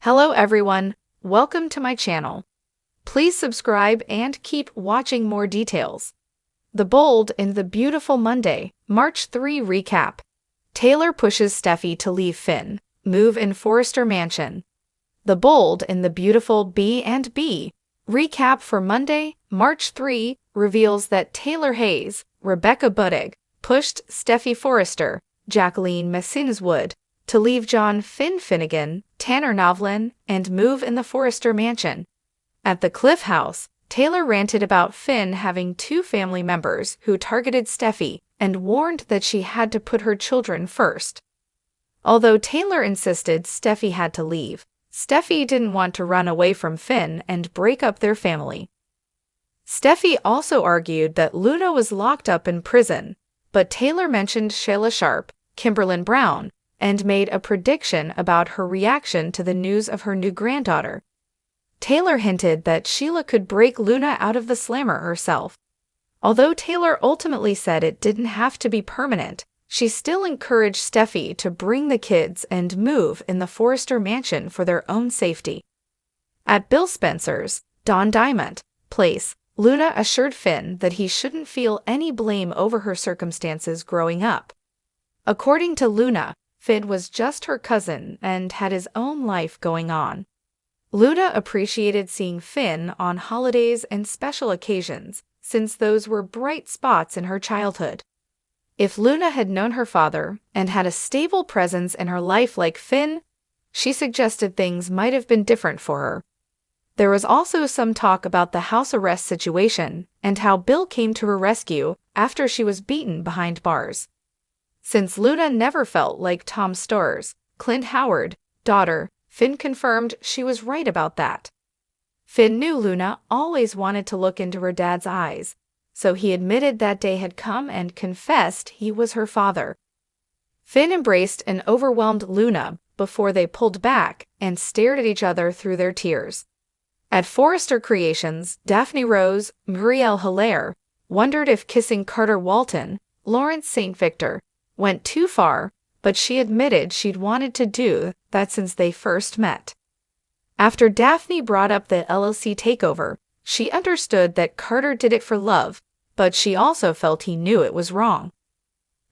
Hello everyone, welcome to my channel. Please subscribe and keep watching more details. The Bold and the Beautiful Monday, March 3 recap. Taylor pushes Steffy to leave Finn, move in Forrester Mansion. The Bold and the Beautiful B&B recap for Monday, March 3 reveals that Taylor Hayes, Rebecca Budig, pushed Steffy Forrester, Jacqueline Messinswood, to leave John Finn Finnegan, Tanner Novlin, and move in the Forrester Mansion. At the Cliff House, Taylor ranted about Finn having two family members who targeted Steffy and warned that she had to put her children first. Although Taylor insisted Steffy had to leave, Steffy didn't want to run away from Finn and break up their family. Steffy also argued that Luna was locked up in prison, but Taylor mentioned Sheila Sharp, Kimberlyn Brown, and made a prediction about her reaction to the news of her new granddaughter. Taylor hinted that Sheila could break Luna out of the slammer herself. Although Taylor ultimately said it didn't have to be permanent, she still encouraged Steffy to bring the kids and move in the Forrester Mansion for their own safety. At Bill Spencer's, Don Diamond, place, Luna assured Finn that he shouldn't feel any blame over her circumstances growing up. According to Luna, Finn was just her cousin and had his own life going on. Luna appreciated seeing Finn on holidays and special occasions, since those were bright spots in her childhood. If Luna had known her father and had a stable presence in her life like Finn, she suggested things might have been different for her. There was also some talk about the house arrest situation and how Bill came to her rescue after she was beaten behind bars. Since Luna never felt like Tom Storrs, Clint Howard, daughter, Finn confirmed she was right about that. Finn knew Luna always wanted to look into her dad's eyes, so he admitted that day had come and confessed he was her father. Finn embraced and overwhelmed Luna before they pulled back and stared at each other through their tears. At Forrester Creations, Daphne Rose, Muriel Hilaire, wondered if kissing Carter Walton, Lawrence St. Victor, went too far, but she admitted she'd wanted to do that since they first met. After Daphne brought up the LLC takeover, she understood that Carter did it for love, but she also felt he knew it was wrong.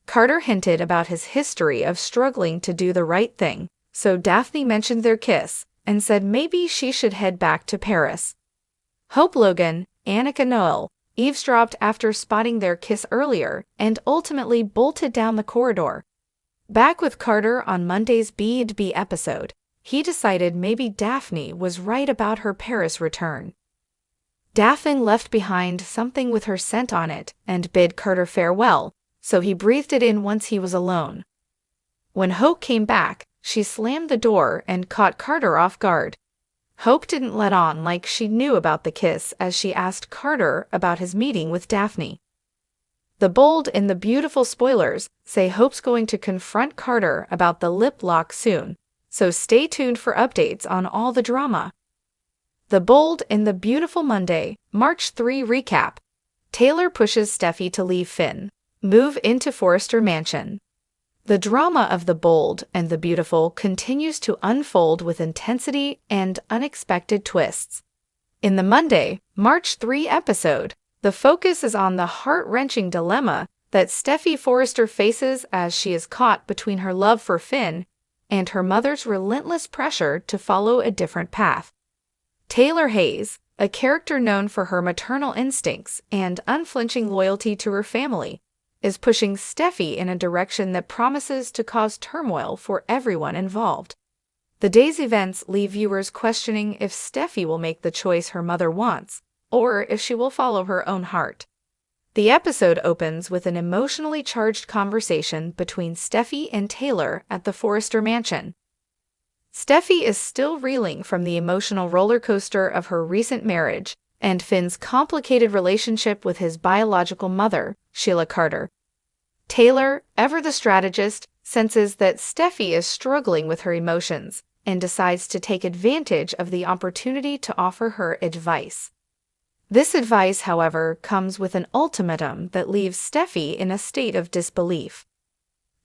Carter hinted about his history of struggling to do the right thing, so Daphne mentioned their kiss and said maybe she should head back to Paris. Hope Logan, Annika Noel, eavesdropped after spotting their kiss earlier and ultimately bolted down the corridor. Back with Carter on Monday's B&B episode, he decided maybe Daphne was right about her Paris return. Daphne left behind something with her scent on it and bid Carter farewell, so he breathed it in once he was alone. When Hope came back, she slammed the door and caught Carter off guard. Hope didn't let on like she knew about the kiss as she asked Carter about his meeting with Daphne. The Bold and the Beautiful spoilers say Hope's going to confront Carter about the lip lock soon, so stay tuned for updates on all the drama. The Bold and the Beautiful Monday, March 3 recap. Taylor pushes Steffy to leave Finn, move into Forrester Mansion. The drama of The Bold and the Beautiful continues to unfold with intensity and unexpected twists. In the Monday, March 3 episode, the focus is on the heart-wrenching dilemma that Steffy Forrester faces as she is caught between her love for Finn and her mother's relentless pressure to follow a different path. Taylor Hayes, a character known for her maternal instincts and unflinching loyalty to her family, is pushing Steffy in a direction that promises to cause turmoil for everyone involved. The day's events leave viewers questioning if Steffy will make the choice her mother wants, or if she will follow her own heart. The episode opens with an emotionally charged conversation between Steffy and Taylor at the Forrester Mansion. Steffy is still reeling from the emotional roller coaster of her recent marriage and Finn's complicated relationship with his biological mother, Sheila Carter. Taylor, ever the strategist, senses that Steffy is struggling with her emotions and decides to take advantage of the opportunity to offer her advice. This advice, however, comes with an ultimatum that leaves Steffy in a state of disbelief.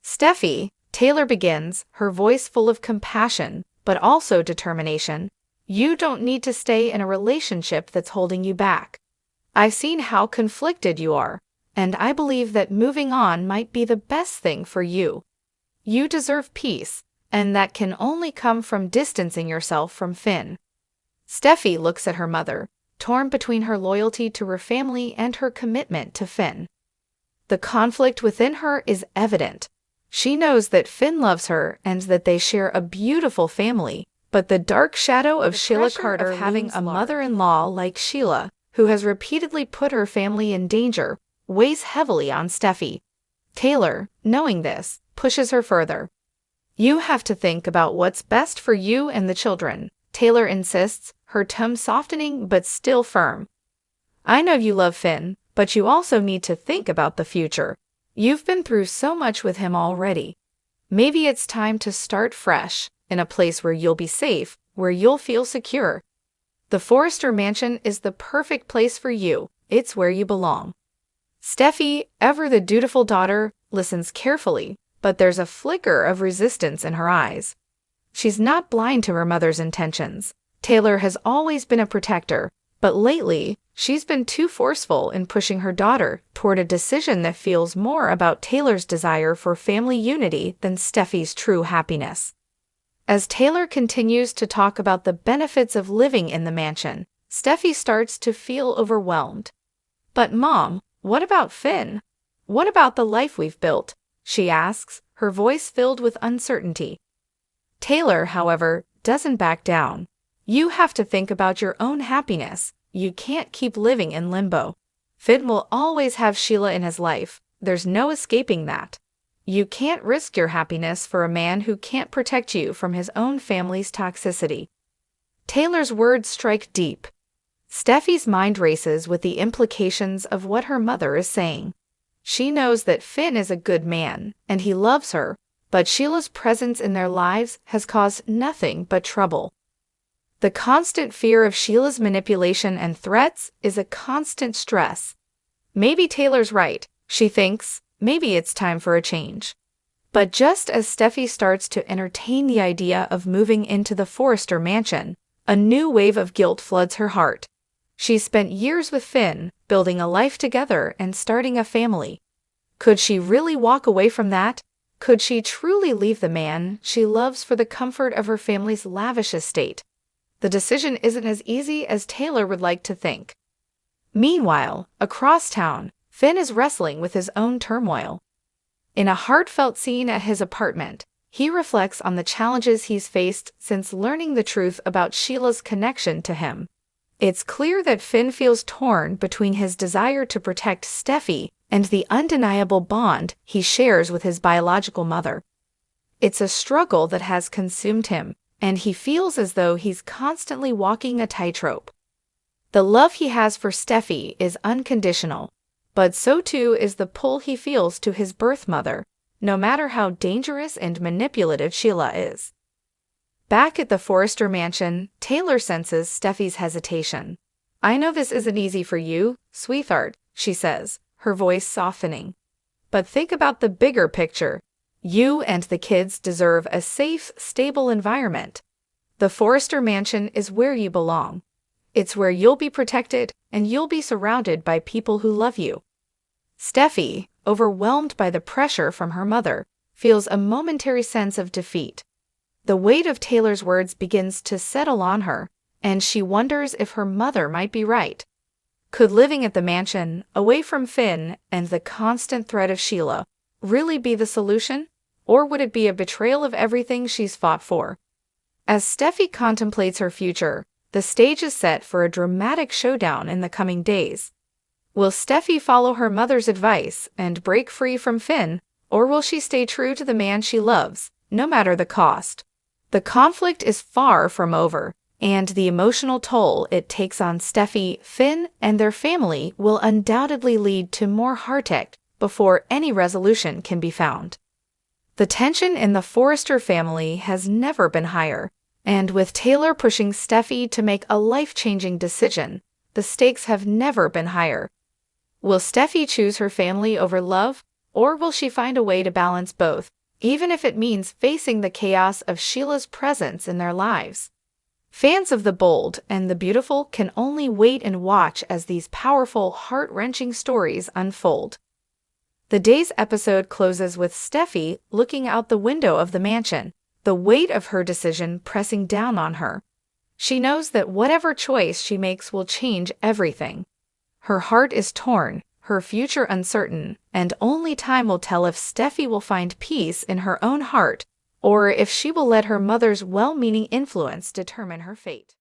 Steffy, Taylor begins, her voice full of compassion, but also determination. You don't need to stay in a relationship that's holding you back. I've seen how conflicted you are, and I believe that moving on might be the best thing for you. You deserve peace, and that can only come from distancing yourself from Finn. Steffy looks at her mother, torn between her loyalty to her family and her commitment to Finn. The conflict within her is evident. She knows that Finn loves her and that they share a beautiful family, but the dark shadow of Sheila Carter having a mother-in-law like Sheila, who has repeatedly put her family in danger, weighs heavily on Steffy. Taylor, knowing this, pushes her further. You have to think about what's best for you and the children, Taylor insists, her tone softening but still firm. I know you love Finn, but you also need to think about the future. You've been through so much with him already. Maybe it's time to start fresh, in a place where you'll be safe, where you'll feel secure. The Forrester mansion is the perfect place for you. It's where you belong. Steffy, ever the dutiful daughter, listens carefully, but there's a flicker of resistance in her eyes. She's not blind to her mother's intentions. Taylor has always been a protector, but lately, she's been too forceful in pushing her daughter toward a decision that feels more about Taylor's desire for family unity than Steffy's true happiness. As Taylor continues to talk about the benefits of living in the mansion, Steffy starts to feel overwhelmed. But Mom, what about Finn? What about the life we've built? She asks, her voice filled with uncertainty. Taylor, however, doesn't back down. You have to think about your own happiness. You can't keep living in limbo. Finn will always have Sheila in his life. There's no escaping that. You can't risk your happiness for a man who can't protect you from his own family's toxicity. Taylor's words strike deep. Steffy's mind races with the implications of what her mother is saying. She knows that Finn is a good man, and he loves her, but Sheila's presence in their lives has caused nothing but trouble. The constant fear of Sheila's manipulation and threats is a constant stress. Maybe Taylor's right, she thinks. Maybe it's time for a change. But just as Steffy starts to entertain the idea of moving into the Forrester mansion, a new wave of guilt floods her heart. She's spent years with Finn, building a life together and starting a family. Could she really walk away from that? Could she truly leave the man she loves for the comfort of her family's lavish estate? The decision isn't as easy as Taylor would like to think. Meanwhile, across town, Finn is wrestling with his own turmoil. In a heartfelt scene at his apartment, he reflects on the challenges he's faced since learning the truth about Sheila's connection to him. It's clear that Finn feels torn between his desire to protect Steffy and the undeniable bond he shares with his biological mother. It's a struggle that has consumed him, and he feels as though he's constantly walking a tightrope. The love he has for Steffy is unconditional, but so too is the pull he feels to his birth mother, no matter how dangerous and manipulative Sheila is. Back at the Forrester mansion, Taylor senses Steffy's hesitation. I know this isn't easy for you, sweetheart, she says, her voice softening. But think about the bigger picture. You and the kids deserve a safe, stable environment. The Forrester mansion is where you belong. It's where you'll be protected and you'll be surrounded by people who love you. Steffy, overwhelmed by the pressure from her mother, feels a momentary sense of defeat. The weight of Taylor's words begins to settle on her, and she wonders if her mother might be right. Could living at the mansion, away from Finn and the constant threat of Sheila, really be the solution? Or would it be a betrayal of everything she's fought for? As Steffy contemplates her future, the stage is set for a dramatic showdown in the coming days. Will Steffy follow her mother's advice and break free from Finn, or will she stay true to the man she loves, no matter the cost? The conflict is far from over, and the emotional toll it takes on Steffy, Finn, and their family will undoubtedly lead to more heartache before any resolution can be found. The tension in the Forrester family has never been higher, and with Taylor pushing Steffy to make a life-changing decision, the stakes have never been higher. Will Steffy choose her family over love, or will she find a way to balance both? even if it means facing the chaos of Sheila's presence in their lives. Fans of the bold and the beautiful can only wait and watch as these powerful, heart-wrenching stories unfold. The day's episode closes with Steffy looking out the window of the mansion, the weight of her decision pressing down on her. She knows that whatever choice she makes will change everything. Her heart is torn, her future uncertain, and only time will tell if Steffy will find peace in her own heart or if she will let her mother's well-meaning influence determine her fate.